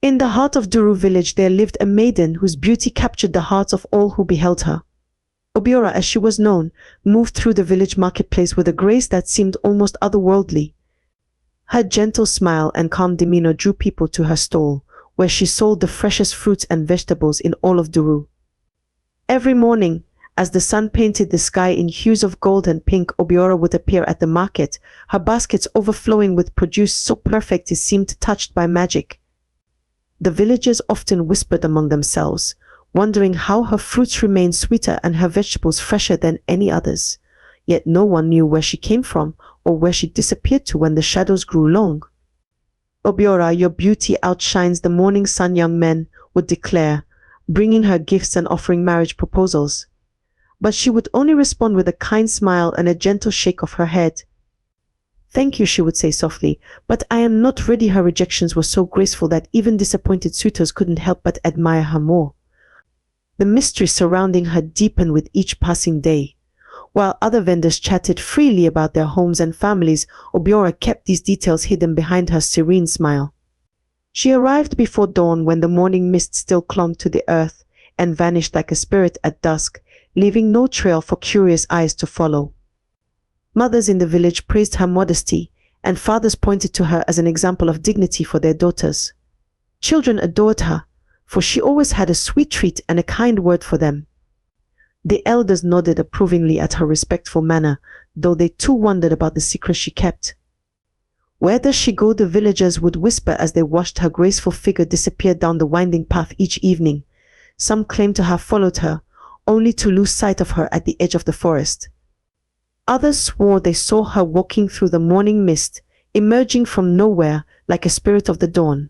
In the heart of Duru village there lived a maiden whose beauty captured the hearts of all who beheld her. Obiora, as she was known, moved through the village marketplace with a grace that seemed almost otherworldly. Her gentle smile and calm demeanor drew people to her stall, where she sold the freshest fruits and vegetables in all of Duru. Every morning, as the sun painted the sky in hues of gold and pink, Obiora would appear at the market, her baskets overflowing with produce so perfect it seemed touched by magic. The villagers often whispered among themselves, wondering how her fruits remained sweeter and her vegetables fresher than any others. Yet no one knew where she came from or where she disappeared to when the shadows grew long. Obiora, your beauty outshines the morning sun, young men would declare, bringing her gifts and offering marriage proposals. But she would only respond with a kind smile and a gentle shake of her head. Thank you, she would say softly, but I am not ready. Her rejections were so graceful that even disappointed suitors couldn't help but admire her more. The mystery surrounding her deepened with each passing day. While other vendors chatted freely about their homes and families, Obiora kept these details hidden behind her serene smile. She arrived before dawn when the morning mist still clung to the earth and vanished like a spirit at dusk, leaving no trail for curious eyes to follow. Mothers in the village praised her modesty, and fathers pointed to her as an example of dignity for their daughters. Children adored her, for she always had a sweet treat and a kind word for them. The elders nodded approvingly at her respectful manner, though they too wondered about the secrets she kept. Where does she go? The villagers would whisper as they watched her graceful figure disappear down the winding path each evening. Some claimed to have followed her, only to lose sight of her at the edge of the forest. Others swore they saw her walking through the morning mist, emerging from nowhere like a spirit of the dawn.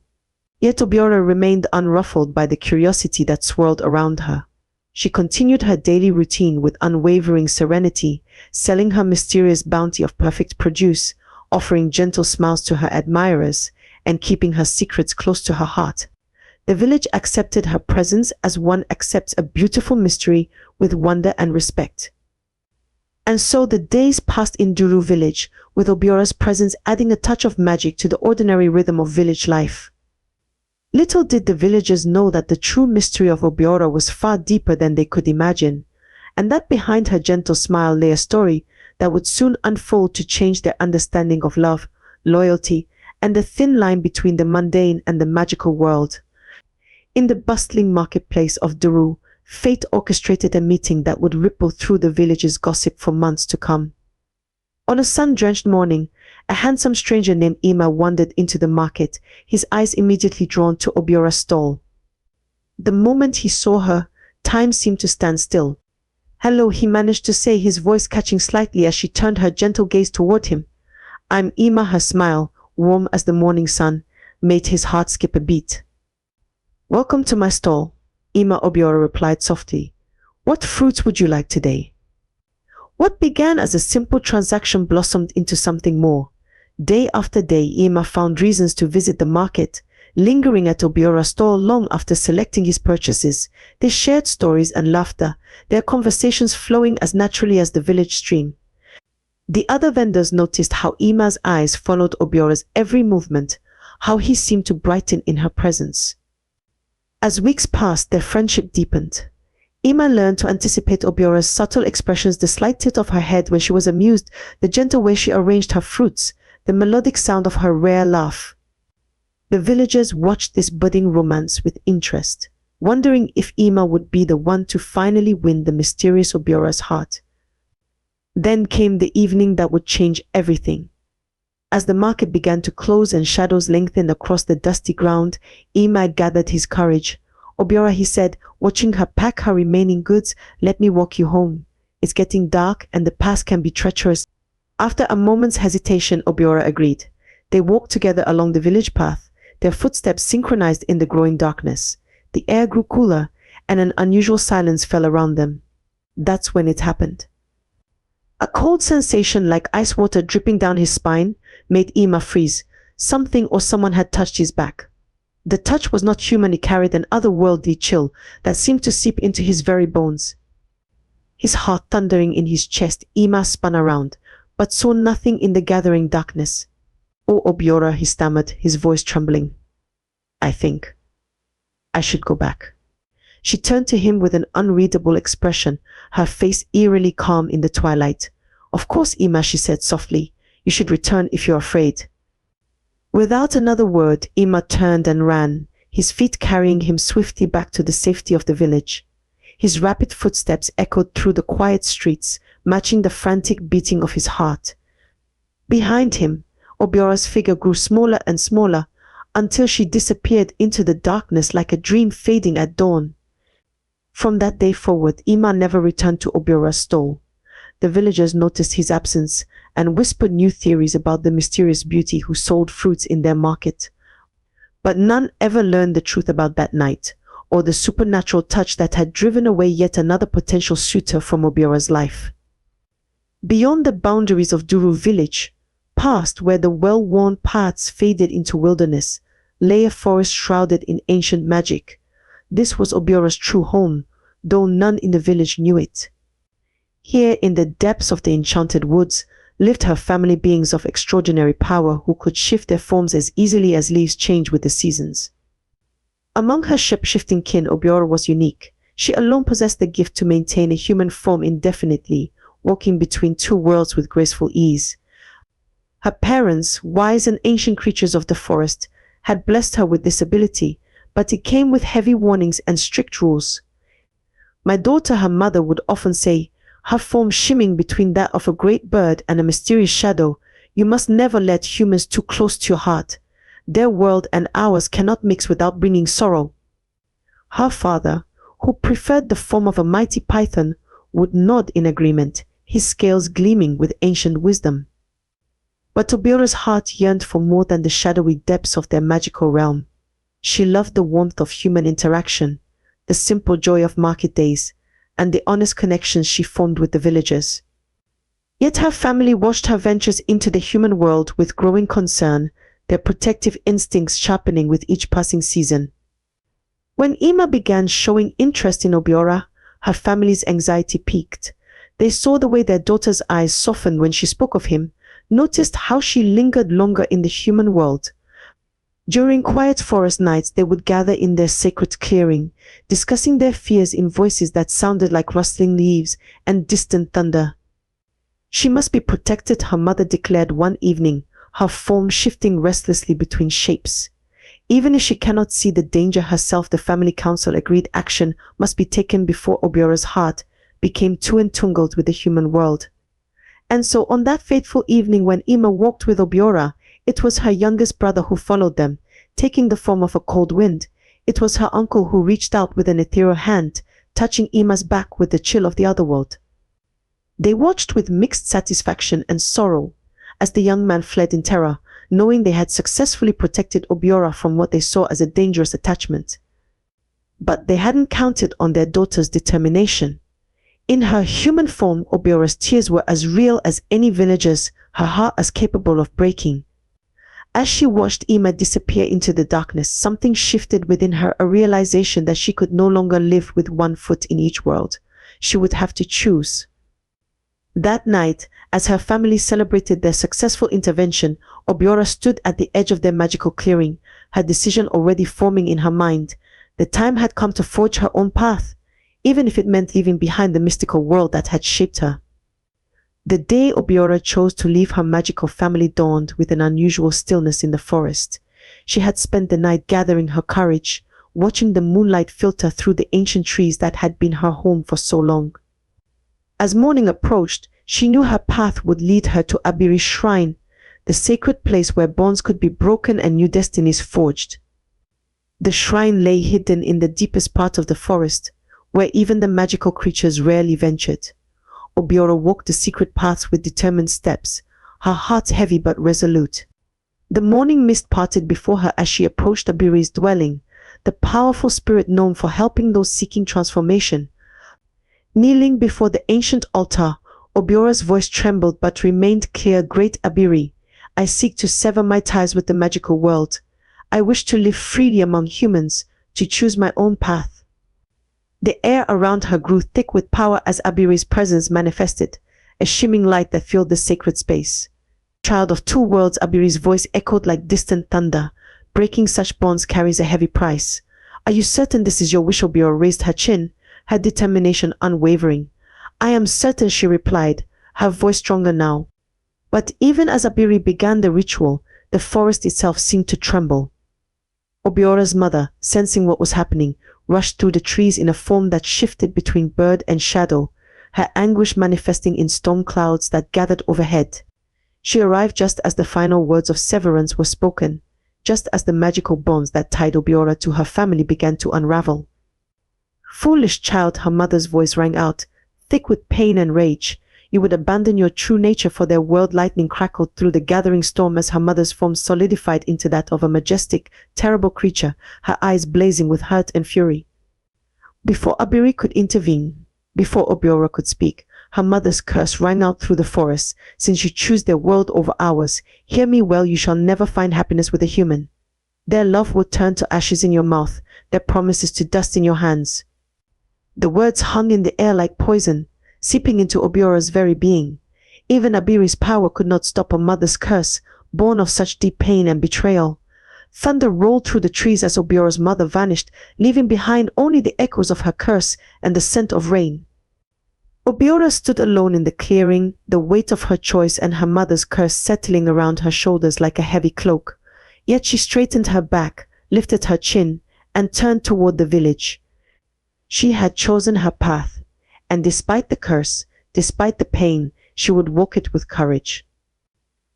Yet Obiora remained unruffled by the curiosity that swirled around her. She continued her daily routine with unwavering serenity, selling her mysterious bounty of perfect produce, offering gentle smiles to her admirers, and keeping her secrets close to her heart. The village accepted her presence as one accepts a beautiful mystery with wonder and respect. And so the days passed in Duru village, with Obiora's presence adding a touch of magic to the ordinary rhythm of village life. Little did the villagers know that the true mystery of Obiora was far deeper than they could imagine, and that behind her gentle smile lay a story that would soon unfold to change their understanding of love, loyalty, and the thin line between the mundane and the magical world. In the bustling marketplace of Duru, fate orchestrated a meeting that would ripple through the village's gossip for months to come. On a sun-drenched morning, a handsome stranger named Ima wandered into the market, his eyes immediately drawn to Obiora's stall. The moment he saw her, time seemed to stand still. "Hello," he managed to say, his voice catching slightly as she turned her gentle gaze toward him. "I'm Ima." Her smile, warm as the morning sun, made his heart skip a beat. "Welcome to my stall," Ima, Obiora replied softly. "What fruits would you like today?" What began as a simple transaction blossomed into something more. Day after day, Ima found reasons to visit the market, lingering at Obiora's stall long after selecting his purchases. They shared stories and laughter, their conversations flowing as naturally as the village stream. The other vendors noticed how Ima's eyes followed Obiora's every movement, how he seemed to brighten in her presence. As weeks passed, their friendship deepened. Ima learned to anticipate Obiora's subtle expressions, the slight tilt of her head when she was amused, the gentle way she arranged her fruits, the melodic sound of her rare laugh. The villagers watched this budding romance with interest, wondering if Ima would be the one to finally win the mysterious Obiora's heart. Then came the evening that would change everything. As the market began to close and shadows lengthened across the dusty ground, Ima gathered his courage. "Obiora," he said, watching her pack her remaining goods, "let me walk you home. It's getting dark and the path can be treacherous." After a moment's hesitation, Obiora agreed. They walked together along the village path, their footsteps synchronized in the growing darkness. The air grew cooler, and an unusual silence fell around them. That's when it happened. A cold sensation like ice water dripping down his spine made Ima freeze. Something or someone had touched his back. The touch was not human. It carried an otherworldly chill that seemed to seep into his very bones. His heart thundering in his chest, Ima spun around, but saw nothing in the gathering darkness. "Oh, Obiora," he stammered, his voice trembling. I think I should go back. She turned to him with an unreadable expression, her face eerily calm in the twilight. Of course, Ima, she said softly. You should return if you're afraid. Without another word, Ima turned and ran, his feet carrying him swiftly back to the safety of the village. His rapid footsteps echoed through the quiet streets, matching the frantic beating of his heart. Behind him, Obiora's figure grew smaller and smaller, until she disappeared into the darkness like a dream fading at dawn. From that day forward, Ima never returned to Obiora's stall. The villagers noticed his absence and whispered new theories about the mysterious beauty who sold fruits in their market. But none ever learned the truth about that night, or the supernatural touch that had driven away yet another potential suitor from Obiora's life. Beyond the boundaries of Duru village, past where the well-worn paths faded into wilderness, lay a forest shrouded in ancient magic. This was Obiora's true home, though none in the village knew it. Here, in the depths of the enchanted woods, lived her family beings of extraordinary power who could shift their forms as easily as leaves change with the seasons. Among her shape-shifting kin, Obiora was unique. She alone possessed the gift to maintain a human form indefinitely, walking between two worlds with graceful ease. Her parents, wise and ancient creatures of the forest, had blessed her with this ability, but it came with heavy warnings and strict rules. My daughter, her mother, would often say, her form shimming between that of a great bird and a mysterious shadow, you must never let humans too close to your heart. Their world and ours cannot mix without bringing sorrow. Her father, who preferred the form of a mighty python, would nod in agreement, his scales gleaming with ancient wisdom. But Obiora's heart yearned for more than the shadowy depths of their magical realm. She loved the warmth of human interaction, the simple joy of market days, and the honest connections she formed with the villagers. Yet her family watched her ventures into the human world with growing concern, their protective instincts sharpening with each passing season. When Ima began showing interest in Obiora, her family's anxiety peaked. They saw the way their daughter's eyes softened when she spoke of him, noticed how she lingered longer in the human world. During quiet forest nights, they would gather in their sacred clearing, discussing their fears in voices that sounded like rustling leaves and distant thunder. She must be protected, her mother declared one evening, her form shifting restlessly between shapes. Even if she cannot see the danger herself, the family council agreed action must be taken before Obiora's heart became too entangled with the human world. And so on that fateful evening when Ima walked with Obiora, it was her youngest brother who followed them, taking the form of a cold wind. It was her uncle who reached out with an ethereal hand, touching Ima's back with the chill of the other world. They watched with mixed satisfaction and sorrow as the young man fled in terror, knowing they had successfully protected Obiora from what they saw as a dangerous attachment. But they hadn't counted on their daughter's determination. In her human form, Obiora's tears were as real as any villager's, her heart as capable of breaking. As she watched Ima disappear into the darkness, something shifted within her, a realization that she could no longer live with one foot in each world. She would have to choose. That night, as her family celebrated their successful intervention, Obiora stood at the edge of their magical clearing, her decision already forming in her mind. The time had come to forge her own path, even if it meant leaving behind the mystical world that had shaped her. The day Obiora chose to leave her magical family dawned with an unusual stillness in the forest. She had spent the night gathering her courage, watching the moonlight filter through the ancient trees that had been her home for so long. As morning approached, she knew her path would lead her to Abiri's shrine, the sacred place where bonds could be broken and new destinies forged. The shrine lay hidden in the deepest part of the forest, where even the magical creatures rarely ventured. Obiora walked the secret paths with determined steps, her heart heavy but resolute. The morning mist parted before her as she approached Abiri's dwelling, the powerful spirit known for helping those seeking transformation. Kneeling before the ancient altar, Obiora's voice trembled but remained clear. Great Abiri, I seek to sever my ties with the magical world. I wish to live freely among humans, to choose my own path. The air around her grew thick with power as Abiri's presence manifested, a shimmering light that filled the sacred space. Child of two worlds, Abiri's voice echoed like distant thunder. Breaking such bonds carries a heavy price. Are you certain this is your wish? Obiora raised her chin, her determination unwavering. I am certain, she replied, her voice stronger now. But even as Abiri began the ritual, the forest itself seemed to tremble. Obiora's mother, sensing what was happening, rushed through the trees in a form that shifted between bird and shadow, her anguish manifesting in storm clouds that gathered overhead. She arrived just as the final words of severance were spoken, just as the magical bonds that tied Obiora to her family began to unravel. Foolish child, her mother's voice rang out, thick with pain and rage. You would abandon your true nature for their world. Lightning crackled through the gathering storm as her mother's form solidified into that of a majestic, terrible creature, her eyes blazing with hurt and fury. Before Abiri could intervene, before Obiora could speak, her mother's curse rang out through the forest. Since you choose their world over ours, hear me well, you shall never find happiness with a human. Their love will turn to ashes in your mouth, their promises to dust in your hands. The words hung in the air like poison, seeping into Obiora's very being. Even Abiri's power could not stop a mother's curse, born of such deep pain and betrayal. Thunder rolled through the trees as Obiora's mother vanished, leaving behind only the echoes of her curse and the scent of rain. Obiora stood alone in the clearing, the weight of her choice and her mother's curse settling around her shoulders like a heavy cloak. Yet she straightened her back, lifted her chin, and turned toward the village. She had chosen her path, and despite the curse, despite the pain, she would walk it with courage.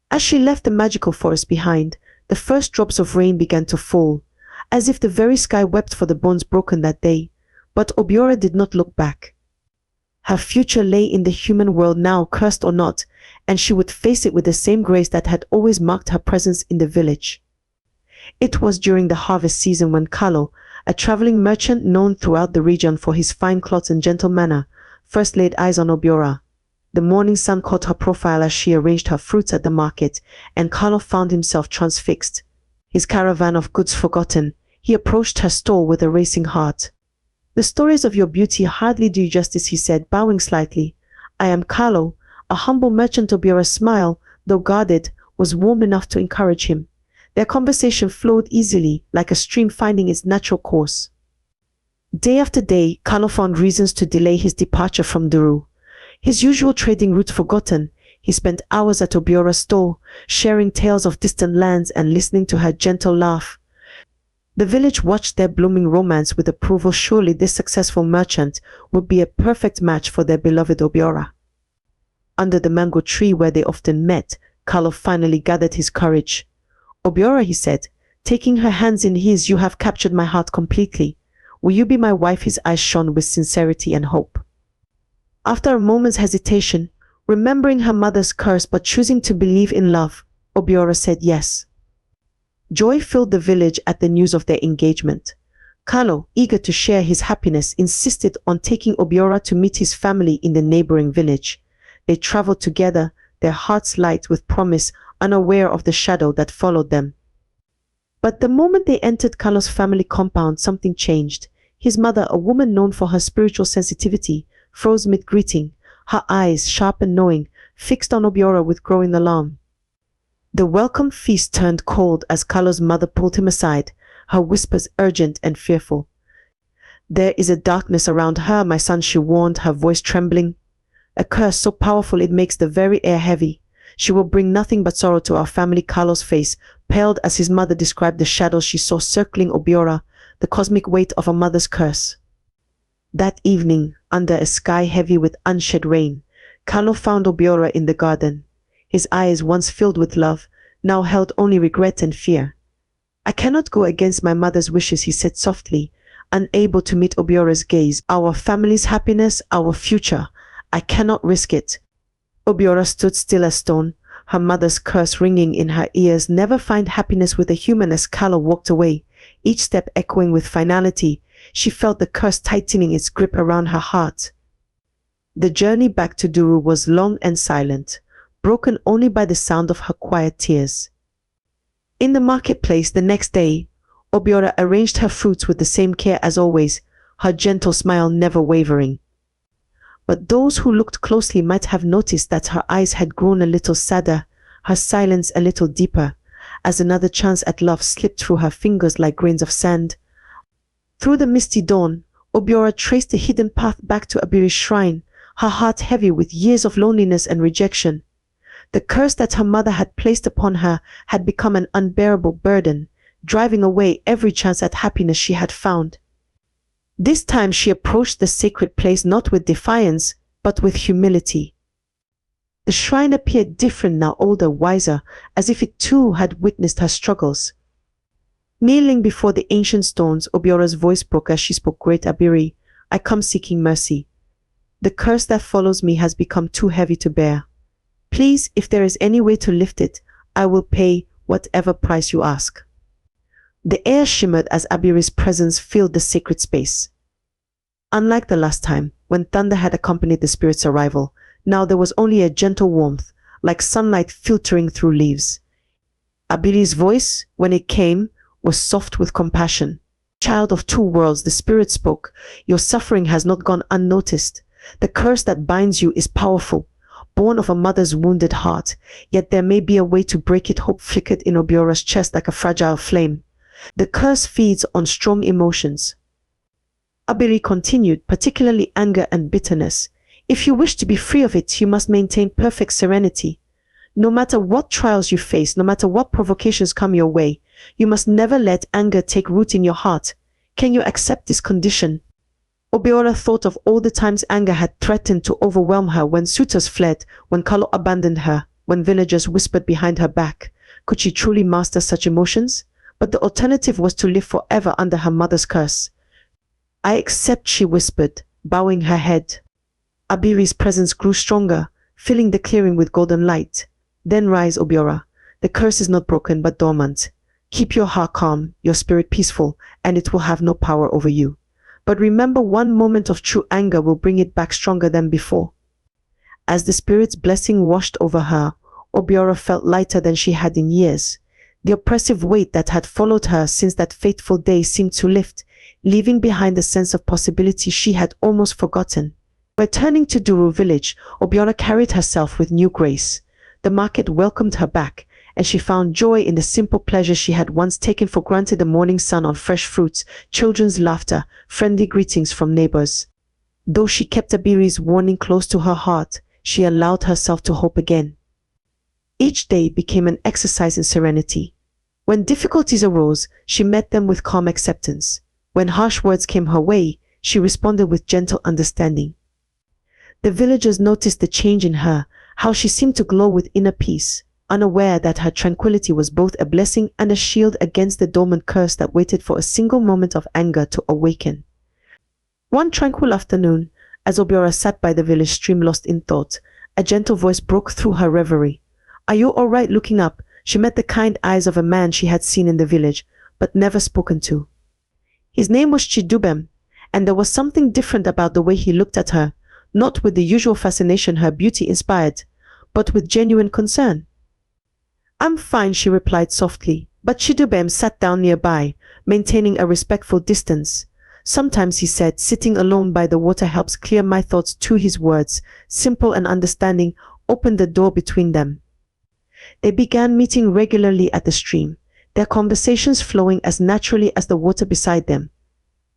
As she left the magical forest behind, the first drops of rain began to fall, as if the very sky wept for the bones broken that day. But Obiora did not look back. Her future lay in the human world now, cursed or not, and she would face it with the same grace that had always marked her presence in the village. It was during the harvest season when Kalo, a traveling merchant known throughout the region for his fine clothes and gentle manner, first laid eyes on Obiora. The morning sun caught her profile as she arranged her fruits at the market, and Kalo found himself transfixed. His caravan of goods forgotten, he approached her stall with a racing heart. The stories of your beauty hardly do you justice, he said, bowing slightly. I am Kalo, a humble merchant. Obiora's smile, though guarded, was warm enough to encourage him. Their conversation flowed easily, like a stream finding its natural course. Day after day, Kalo found reasons to delay his departure from Duru. His usual trading route forgotten, he spent hours at Obiora's stall, sharing tales of distant lands and listening to her gentle laugh. The village watched their blooming romance with approval. Surely this successful merchant would be a perfect match for their beloved Obiora. Under the mango tree where they often met, Kalo finally gathered his courage. Obiora, he said, taking her hands in his, you have captured my heart completely. Will you be my wife? His eyes shone with sincerity and hope. After a moment's hesitation, remembering her mother's curse but choosing to believe in love, Obiora said yes. Joy filled the village at the news of their engagement. Kalo, eager to share his happiness, insisted on taking Obiora to meet his family in the neighboring village. They traveled together, their hearts light with promise, unaware of the shadow that followed them. But the moment they entered Kalo's family compound, something changed. His mother, a woman known for her spiritual sensitivity, froze mid-greeting, her eyes, sharp and knowing, fixed on Obiora with growing alarm. The welcome feast turned cold as Kalo's mother pulled him aside, her whispers urgent and fearful. There is a darkness around her, my son, she warned, her voice trembling. A curse so powerful it makes the very air heavy. She will bring nothing but sorrow to our family. Kalo's face paled as his mother described the shadows she saw circling Obiora, the cosmic weight of a mother's curse. That evening, under a sky heavy with unshed rain, Kalo found Obiora in the garden. His eyes, once filled with love, now held only regret and fear. I cannot go against my mother's wishes, he said softly, unable to meet Obiora's gaze. Our family's happiness, our future. I cannot risk it. Obiora stood still as stone, her mother's curse ringing in her ears. Never find happiness with a human. As Kalo walked away, each step echoing with finality, she felt the curse tightening its grip around her heart. The journey back to Duru was long and silent, broken only by the sound of her quiet tears. In the marketplace the next day, Obiora arranged her fruits with the same care as always, her gentle smile never wavering. But those who looked closely might have noticed that her eyes had grown a little sadder, her silence a little deeper, as another chance at love slipped through her fingers like grains of sand. Through the misty dawn, Obiora traced the hidden path back to Abiri's shrine, her heart heavy with years of loneliness and rejection. The curse that her mother had placed upon her had become an unbearable burden, driving away every chance at happiness she had found. This time she approached the sacred place not with defiance, but with humility. The shrine appeared different now, older, wiser, as if it too had witnessed her struggles. Kneeling before the ancient stones, Obiora's voice broke as she spoke. Great Abiri, I come seeking mercy. The curse that follows me has become too heavy to bear. Please, if there is any way to lift it, I will pay whatever price you ask. The air shimmered as Abiri's presence filled the sacred space. Unlike the last time, when thunder had accompanied the spirit's arrival, now there was only a gentle warmth, like sunlight filtering through leaves. Abiri's voice, when it came, was soft with compassion. Child of two worlds, the spirit spoke, your suffering has not gone unnoticed. The curse that binds you is powerful, born of a mother's wounded heart, yet there may be a way to break it. Hope flickered in Obiora's chest like a fragile flame. The curse feeds on strong emotions. Abiri continued, particularly anger and bitterness. If you wish to be free of it, you must maintain perfect serenity. No matter what trials you face, no matter what provocations come your way, you must never let anger take root in your heart. Can you accept this condition? Obiora thought of all the times anger had threatened to overwhelm her, when suitors fled, when Kalo abandoned her, when villagers whispered behind her back. Could she truly master such emotions? But the alternative was to live forever under her mother's curse. I accept, she whispered, bowing her head. Abiri's presence grew stronger, filling the clearing with golden light. Then rise, Obiora. The curse is not broken but dormant. Keep your heart calm, your spirit peaceful, and it will have no power over you. But remember, one moment of true anger will bring it back stronger than before. As the spirit's blessing washed over her, Obiora felt lighter than she had in years. The oppressive weight that had followed her since that fateful day seemed to lift, leaving behind a sense of possibility she had almost forgotten. Returning to Duru village, Obiora carried herself with new grace. The market welcomed her back, and she found joy in the simple pleasures she had once taken for granted: the morning sun on fresh fruits, children's laughter, friendly greetings from neighbors. Though she kept Abiri's warning close to her heart, she allowed herself to hope again. Each day became an exercise in serenity. When difficulties arose, she met them with calm acceptance. When harsh words came her way, she responded with gentle understanding. The villagers noticed the change in her, how she seemed to glow with inner peace, unaware that her tranquility was both a blessing and a shield against the dormant curse that waited for a single moment of anger to awaken. One tranquil afternoon, as Obiora sat by the village stream lost in thought, a gentle voice broke through her reverie. Are you all right? Looking up, she met the kind eyes of a man she had seen in the village, but never spoken to. His name was Chidubem, and there was something different about the way he looked at her, not with the usual fascination her beauty inspired, but with genuine concern. I'm fine, she replied softly, but Chidubem sat down nearby, maintaining a respectful distance. Sometimes, he said, sitting alone by the water helps clear my thoughts too. His words, simple and understanding, opened the door between them. They began meeting regularly at the stream, their conversations flowing as naturally as the water beside them.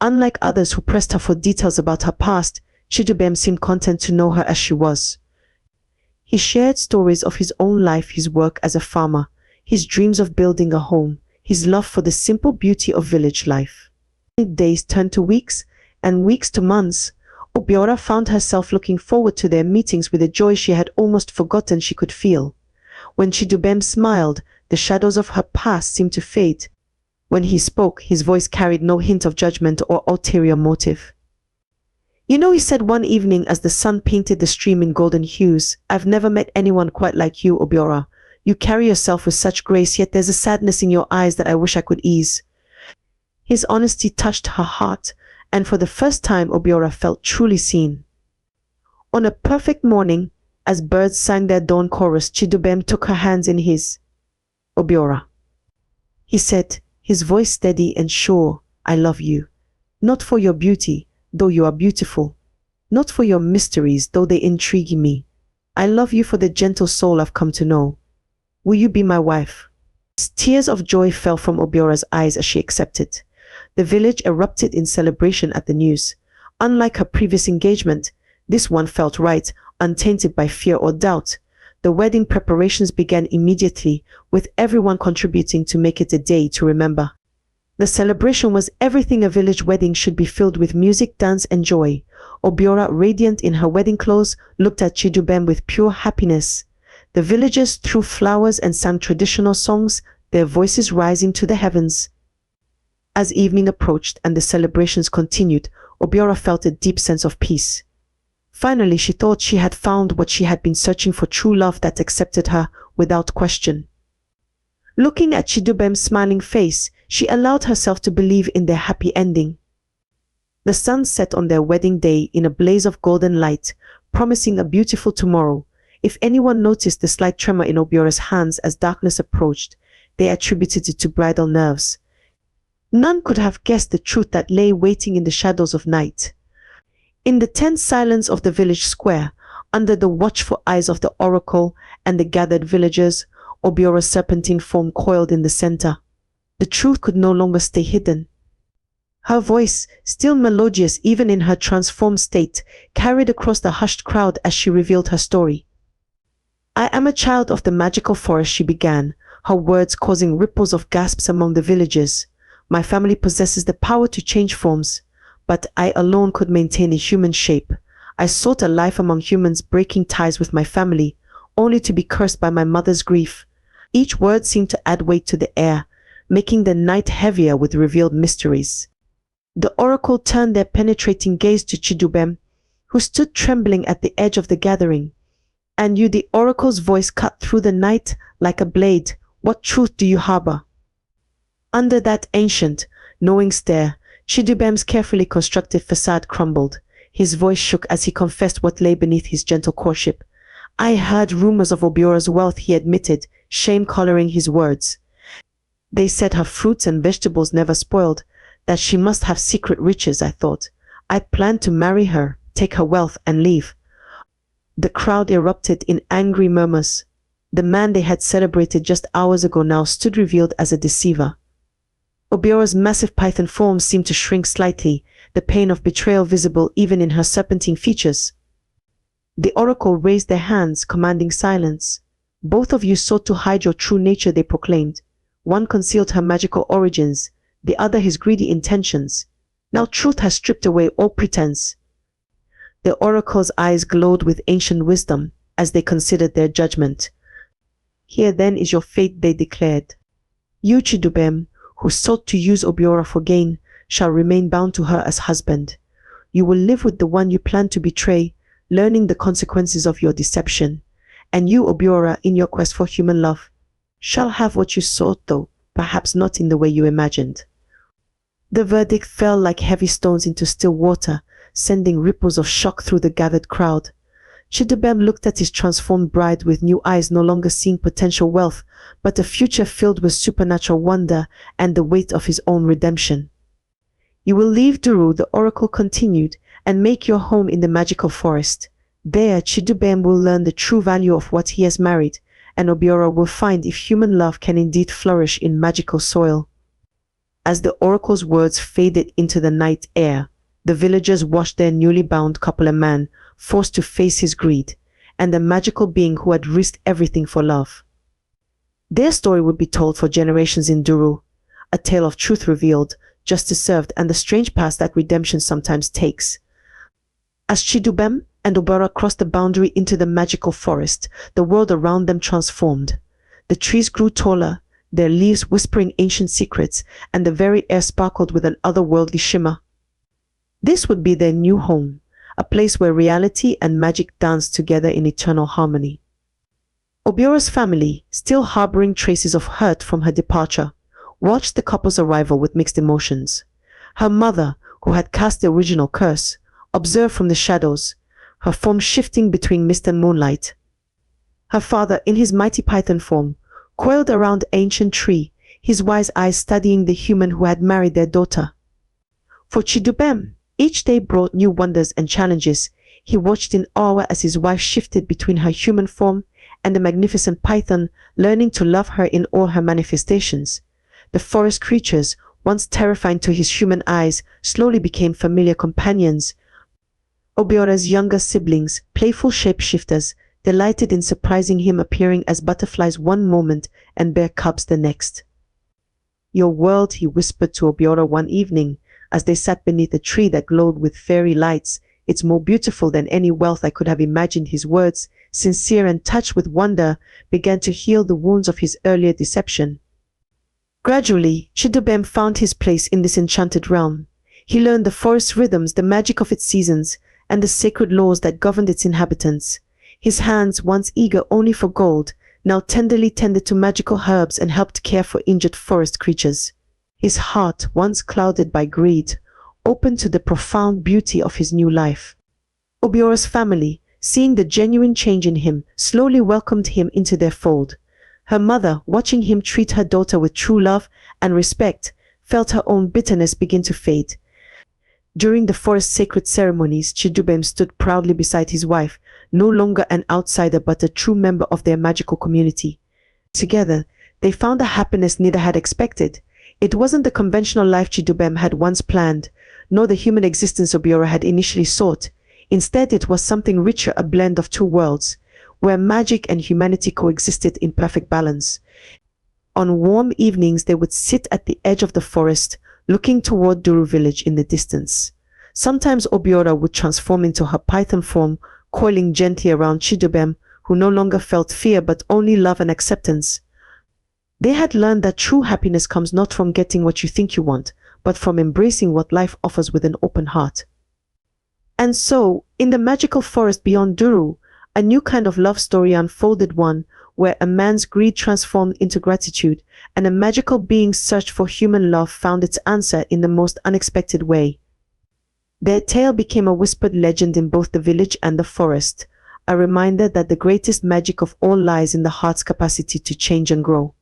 Unlike others who pressed her for details about her past, Chidubem seemed content to know her as she was. He shared stories of his own life, his work as a farmer, his dreams of building a home, his love for the simple beauty of village life. Days turned to weeks, and weeks to months. Obiora found herself looking forward to their meetings with a joy she had almost forgotten she could feel. When Chidubem smiled, the shadows of her past seemed to fade. When he spoke, his voice carried no hint of judgment or ulterior motive. You know, he said one evening as the sun painted the stream in golden hues, I've never met anyone quite like you, Obiora. You carry yourself with such grace, yet there's a sadness in your eyes that I wish I could ease. His honesty touched her heart, and for the first time Obiora felt truly seen. On a perfect morning, as birds sang their dawn chorus, Chidubem took her hands in his. Obiora, he said, his voice steady and sure, I love you. Not for your beauty, though you are beautiful. Not for your mysteries, though they intrigue me. I love you for the gentle soul I've come to know. Will you be my wife? Tears of joy fell from Obiora's eyes as she accepted. The village erupted in celebration at the news. Unlike her previous engagement, this one felt right, untainted by fear or doubt. The wedding preparations began immediately, with everyone contributing to make it a day to remember. The celebration was everything a village wedding should be, filled with music, dance, and joy. Obiora, radiant in her wedding clothes, looked at Chidubem with pure happiness. The villagers threw flowers and sang traditional songs, their voices rising to the heavens. As evening approached and the celebrations continued, Obiora felt a deep sense of peace. Finally, she thought she had found what she had been searching for, true love that accepted her without question. Looking at Chidubem's smiling face, she allowed herself to believe in their happy ending. The sun set on their wedding day in a blaze of golden light, promising a beautiful tomorrow. If anyone noticed the slight tremor in Obiora's hands as darkness approached, they attributed it to bridal nerves. None could have guessed the truth that lay waiting in the shadows of night. In the tense silence of the village square, under the watchful eyes of the oracle and the gathered villagers, Obiora's serpentine form coiled in the center. The truth could no longer stay hidden. Her voice, still melodious even in her transformed state, carried across the hushed crowd as she revealed her story. "I am a child of the magical forest," she began, her words causing ripples of gasps among the villagers. "My family possesses the power to change forms, but I alone could maintain a human shape. I sought a life among humans, breaking ties with my family, only to be cursed by my mother's grief." Each word seemed to add weight to the air, making the night heavier with revealed mysteries. The oracle turned their penetrating gaze to Chidubem, who stood trembling at the edge of the gathering. "And you," the oracle's voice cut through the night like a blade, "what truth do you harbor?" Under that ancient, knowing stare, Chidubem's carefully constructed facade crumbled. His voice shook as he confessed what lay beneath his gentle courtship. "I heard rumors of Obiora's wealth," he admitted, shame coloring his words. "They said her fruits and vegetables never spoiled, that she must have secret riches. I thought I planned to marry her, take her wealth, and leave." The crowd erupted in angry murmurs. The man they had celebrated just hours ago now stood revealed as a deceiver. Obiora's massive python form seemed to shrink slightly, the pain of betrayal visible even in her serpentine features. The oracle raised their hands, commanding silence. "Both of you sought to hide your true nature," they proclaimed. "One concealed her magical origins, the other his greedy intentions. Now truth has stripped away all pretense." The oracle's eyes glowed with ancient wisdom as they considered their judgment. "Here then is your fate," they declared. "You, Chidubem, who sought to use Obiora for gain, shall remain bound to her as husband. You will live with the one you plan to betray, learning the consequences of your deception. And you, Obiora, in your quest for human love, shall have what you sought, though perhaps not in the way you imagined." The verdict fell like heavy stones into still water, sending ripples of shock through the gathered crowd. Chidubem looked at his transformed bride with new eyes, no longer seeing potential wealth, but a future filled with supernatural wonder and the weight of his own redemption. "You will leave Duru," the oracle continued, "and make your home in the magical forest. There, Chidubem will learn the true value of what he has married, and Obiora will find if human love can indeed flourish in magical soil." As the oracle's words faded into the night air, the villagers watched their newly bound couple, a man forced to face his greed, and a magical being who had risked everything for love. Their story would be told for generations in Duru, a tale of truth revealed, justice served, and the strange path that redemption sometimes takes. As Chidubem and Obiora crossed the boundary into the magical forest, the world around them transformed. The trees grew taller, their leaves whispering ancient secrets, and the very air sparkled with an otherworldly shimmer. This would be their new home, a place where reality and magic danced together in eternal harmony. Obiora's family, still harboring traces of hurt from her departure, watched the couple's arrival with mixed emotions. Her mother, who had cast the original curse, observed from the shadows, her form shifting between mist and moonlight. Her father, in his mighty python form, coiled around the ancient tree, his wise eyes studying the human who had married their daughter. For Chidubem, each day brought new wonders and challenges. He watched in awe as his wife shifted between her human form and the magnificent python, learning to love her in all her manifestations. The forest creatures, once terrifying to his human eyes, slowly became familiar companions. Obiora's younger siblings, playful shapeshifters, delighted in surprising him, appearing as butterflies one moment and bear cubs the next. "Your world," he whispered to Obiora one evening, as they sat beneath a tree that glowed with fairy lights, "it's more beautiful than any wealth I could have imagined." His words, sincere and touched with wonder, began to heal the wounds of his earlier deception. Gradually, Chidubem found his place in this enchanted realm. He learned the forest's rhythms, the magic of its seasons, and the sacred laws that governed its inhabitants. His hands, once eager only for gold, now tenderly tended to magical herbs and helped care for injured forest creatures. His heart, once clouded by greed, opened to the profound beauty of his new life. Obiora's family, seeing the genuine change in him, slowly welcomed him into their fold. Her mother, watching him treat her daughter with true love and respect, felt her own bitterness begin to fade. During the forest's sacred ceremonies, Chidubem stood proudly beside his wife, no longer an outsider but a true member of their magical community. Together, they found a happiness neither had expected. It wasn't the conventional life Chidubem had once planned, nor the human existence Obiora had initially sought. Instead, it was something richer, a blend of two worlds, where magic and humanity coexisted in perfect balance. On warm evenings, they would sit at the edge of the forest, looking toward Duru village in the distance. Sometimes Obiora would transform into her python form, coiling gently around Chidubem, who no longer felt fear but only love and acceptance. They had learned that true happiness comes not from getting what you think you want, but from embracing what life offers with an open heart. And so, in the magical forest beyond Duru, a new kind of love story unfolded, one where a man's greed transformed into gratitude, and a magical being's search for human love found its answer in the most unexpected way. Their tale became a whispered legend in both the village and the forest, a reminder that the greatest magic of all lies in the heart's capacity to change and grow.